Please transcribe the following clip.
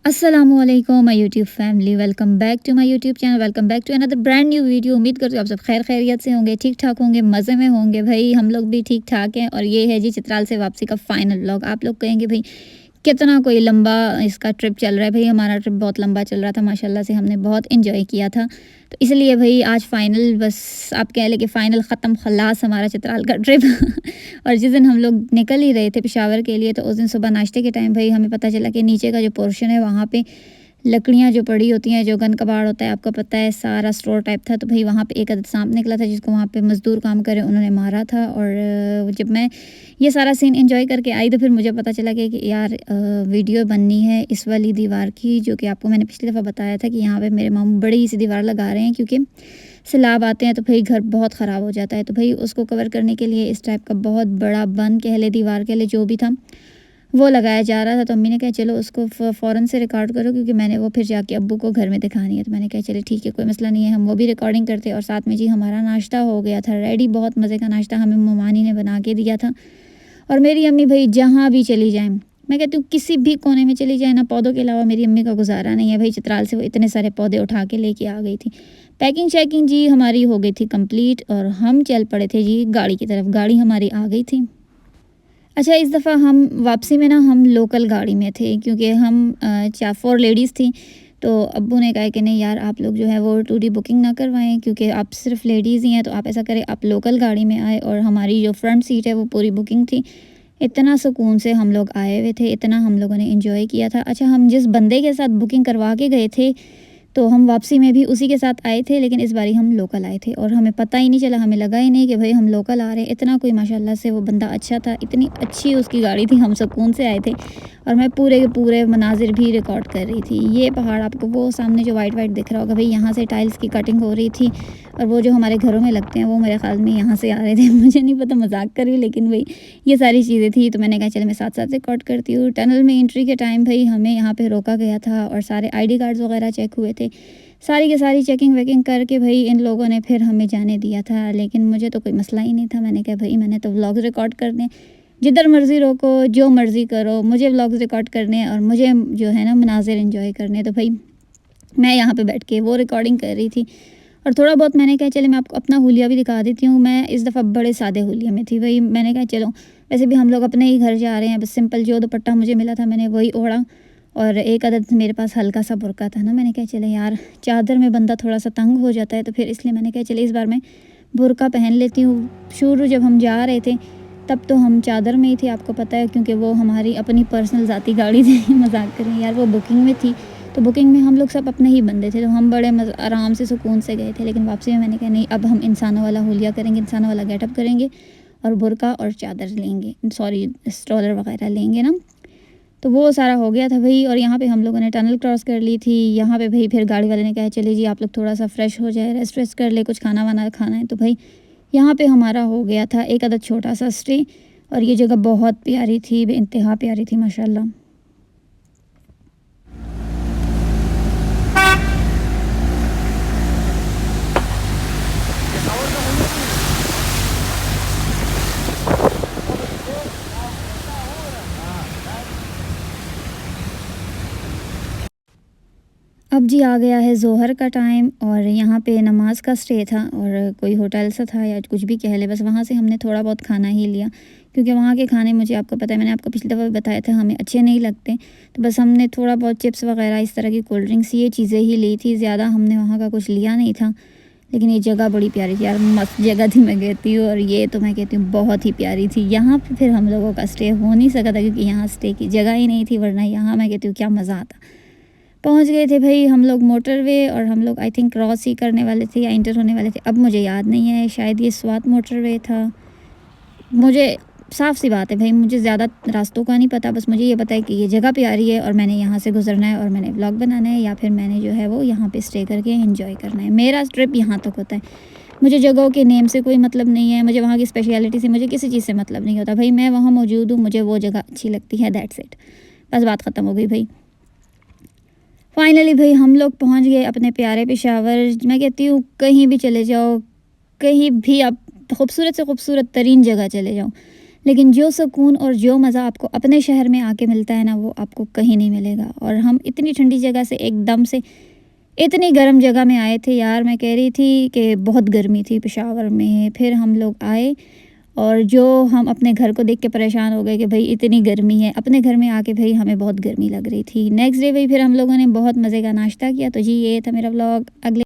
अस्सलामुअलैकुम my YouTube family, welcome back to my YouTube channel, welcome back to another brand new video. उम्मीद करती हूँ आप सब खैर खैरियत से होंगे, ठीक ठाक होंगे, मज़े में होंगे। भाई हम लोग भी ठीक ठाक हैं और ये है जी चित्राल से वापसी का फाइनल व्लॉग। आप लोग कहेंगे भाई कितना कोई लंबा इसका ट्रिप चल रहा है। भाई हमारा ट्रिप बहुत लंबा चल रहा था, माशाल्लाह से हमने बहुत इन्जॉय किया था। तो इसलिए भाई आज फाइनल, बस आप कह लें कि फ़ाइनल ख़त्म खलास हमारा चित्राल का ट्रिप। और जिस दिन हम लोग निकल ही रहे थे पेशावर के लिए, तो उस दिन सुबह नाश्ते के टाइम भाई हमें पता चला कि नीचे का जो पोर्शन है वहाँ पे लकड़ियाँ जो पड़ी होती हैं, जो गन कबाड़ होता है आपको पता है, सारा स्टोर टाइप था। तो भाई वहाँ पे एक अदद सांप निकला था जिसको वहाँ पे मज़दूर काम करे उन्होंने मारा था। और जब मैं ये सारा सीन एंजॉय करके आई तो फिर मुझे पता चला कि यार वीडियो बननी है इस वाली दीवार की, जो कि आपको मैंने पिछली दफ़ा बताया था कि यहाँ पे मेरे मामू बड़ी सी दीवार लगा रहे हैं, क्योंकि सैलाब आते हैं तो भाई घर बहुत ख़राब हो जाता है। तो भाई उसको कवर करने के लिए इस टाइप का बहुत बड़ा बन कह ले, दीवार कह ले, जो भी था वो लगाया जा रहा था। तो अम्मी ने कहा चलो उसको फ़ौरन से रिकॉर्ड करो, क्योंकि मैंने वो फिर जाके अब्बू को घर में दिखानी है। तो मैंने कहा चले ठीक है, कोई मसला नहीं है, हम वो भी रिकॉर्डिंग करते। और साथ में जी हमारा नाश्ता हो गया था रेडी, बहुत मज़े का नाश्ता हमें ममानी ने बना के दिया था। और मेरी अम्मी भाई जहाँ भी चली जाएँ, मैं कहती हूँ किसी भी कोने में चली जाए ना, पौधों के अलावा मेरी अम्मी का गुजारा नहीं है। भाई चित्राल से वो इतने सारे पौधे उठा के लेके आ गई थी। पैकिंग शैकिंग जी हमारी हो गई थी कंप्लीट और हम चल पड़े थे जी गाड़ी की तरफ। गाड़ी हमारी आ गई थी। अच्छा, इस दफ़ा हम वापसी में ना हम लोकल गाड़ी में थे, क्योंकि हम 4 लेडीज़ थी। तो अब्बू ने कहा कि नहीं यार आप लोग जो है वो टूडी बुकिंग ना करवाएं, क्योंकि आप सिर्फ लेडीज़ ही हैं। तो आप ऐसा करें, आप लोकल गाड़ी में आए। और हमारी जो फ्रंट सीट है वो पूरी बुकिंग थी। इतना सुकून से हम लोग आए हुए थे, इतना हम लोगों ने एंजॉय किया था। अच्छा, हम जिस बंदे के साथ बुकिंग करवा के गए थे तो हम वापसी में भी उसी के साथ आए थे, लेकिन इस बारी हम लोकल आए थे और हमें पता ही नहीं चला, हमें लगा ही नहीं कि भाई हम लोकल आ रहे हैं। इतना कोई माशाल्लाह से वो बंदा अच्छा था, इतनी अच्छी उसकी गाड़ी थी, हम सुकून से आए थे। और मैं पूरे के पूरे मनाजिर भी रिकॉर्ड कर रही थी। ये पहाड़ आपको वो सामने जो वाइट वाइट दिख रहा होगा, भाई यहाँ से टाइल्स की कटिंग हो रही थी। और वो जो हमारे घरों में लगते हैं वो मेरे ख्याल में यहाँ से आ रहे थे। मुझे नहीं पता, मजाक कर रही हूँ, लेकिन भाई ये सारी चीज़ें थी। तो मैंने कहा चल मैं साथ साथ रिकॉर्ड करती हूँ। टनल में एंट्री के टाइम भाई हमें यहाँ पे रोका गया था और सारे आईडी कार्ड्स वगैरह चेक हुए थे। सारी की सारी चेकिंग वेकिंग करके भाई इन लोगों ने फिर हमें जाने दिया था। लेकिन मुझे तो कोई मसला ही नहीं था। मैंने कहा भाई मैंने तो व्लॉग्स रिकॉर्ड करने, जिधर मर्ज़ी रोको, जो मर्ज़ी करो, मुझे व्लॉग्स रिकॉर्ड करने हैं और मुझे जो है ना मनाज़िर एंजॉय करने। तो भाई मैं यहाँ पे बैठ के वो रिकॉर्डिंग कर रही थी। और थोड़ा बहुत मैंने कहा चले मैं आपको अपना हुलिया भी दिखा देती हूँ। मैं इस दफ़ा बड़े सादे हुलिया में थी। वही मैंने कहा चलो वैसे भी हम लोग अपने ही घर जा रहे हैं, बस सिंपल जो दुपट्टा मुझे मिला था मैंने वही ओढ़ा। और एक अदद मेरे पास हल्का सा बुर्का था ना, मैंने कहा चले यार चादर में बंदा थोड़ा सा तंग हो जाता है, तो फिर इसलिए मैंने कहा चले इस बार मैं बुर्का पहन लेती हूँ। शुरू जब हम जा रहे थे तब तो हम चादर में ही थे, आपको पता है, क्योंकि वो हमारी अपनी पर्सनल ज़ाती गाड़ी थी। मजाक करें यार, वो बुकिंग में थी। तो बुकिंग में हम लोग सब अपने ही बंदे थे, तो हम बड़े आराम से सुकून से गए थे। लेकिन वापसी में मैंने कहा नहीं, अब हम इंसानों वाला हुलिया करेंगे, इंसानों वाला गेटअप करेंगे और बुर्का और चादर लेंगे, सॉरी स्ट्रॉलर वगैरह लेंगे ना। तो वो सारा हो गया था भाई। और यहाँ पे हम लोगों ने टनल क्रॉस कर ली थी। यहाँ पे भाई फिर गाड़ी वाले ने कहा चलिए जी आप लोग थोड़ा सा फ्रेश हो जाए, रेस्ट वेस्ट कर ले, कुछ खाना वाना खाना है। तो भाई यहाँ पे हमारा हो गया था एक आधा छोटा सा स्टे। और ये जगह बहुत प्यारी थी, बेइंतहा प्यारी थी माशाल्लाह। अब जी आ गया है ज़ोहर का टाइम और यहाँ पे नमाज का स्टे था और कोई होटल सा था या कुछ भी कह ले, बस वहाँ से हमने थोड़ा बहुत खाना ही लिया, क्योंकि वहाँ के खाने मुझे आपको पता है, मैंने आपको पिछली दफ़ा भी बताया था, हमें अच्छे नहीं लगते। तो बस हमने थोड़ा बहुत चिप्स वगैरह इस तरह की कोल्ड ड्रिंक्स ये चीज़ें ही ली थी, ज़्यादा हमने वहाँ का कुछ लिया नहीं था। लेकिन ये जगह बड़ी प्यारी थी यार, मस्त जगह थी मैं कहती हूँ। और ये तो मैं कहती हूँ बहुत ही प्यारी थी। यहाँ पे फिर हम लोगों का स्टे हो नहीं सका था, क्योंकि यहाँ स्टे की जगह ही नहीं थी, वरना यहाँ मैं कहती हूँ क्या मज़ा आता। पहुंच गए थे भाई हम लोग मोटरवे, और हम लोग आई थिंक क्रॉस ही करने वाले थे या इंटर होने वाले थे, अब मुझे याद नहीं है, शायद ये स्वात मोटरवे था। मुझे साफ सी बात है भाई, मुझे ज़्यादा रास्तों का नहीं पता, बस मुझे ये पता है कि ये जगह प्यारी है और मैंने यहाँ से गुजरना है और मैंने व्लॉग बनाना है, या फिर मैंने जो है वो यहाँ पे स्टे करके एंजॉय करना है। मेरा ट्रिप यहाँ तक होता है। मुझे जगहों के नेम से कोई मतलब नहीं है, मुझे वहाँ की स्पेशलिटी से, मुझे किसी चीज़ से मतलब नहीं होता। भाई मैं वहाँ मौजूद हूँ, मुझे वो जगह अच्छी लगती है, दैट्स इट। बस बात ख़त्म हो गई भाई। फाइनली भाई हम लोग पहुंच गए अपने प्यारे पेशावर। मैं कहती हूँ कहीं भी चले जाओ, कहीं भी आप खूबसूरत से खूबसूरत तरीन जगह चले जाओ, लेकिन जो सुकून और जो मज़ा आपको अपने शहर में आके मिलता है ना, वो आपको कहीं नहीं मिलेगा। और हम इतनी ठंडी जगह से एकदम से इतनी गर्म जगह में आए थे यार, मैं कह रही थी कि बहुत गर्मी थी पेशावर में। फिर हम लोग आए और जो हम अपने घर को देख के परेशान हो गए कि भाई इतनी गर्मी है, अपने घर में आके भाई हमें बहुत गर्मी लग रही थी। नेक्स्ट डे भाई फिर हम लोगों ने बहुत मज़े का नाश्ता किया। तो जी ये था मेरा व्लॉग। अगले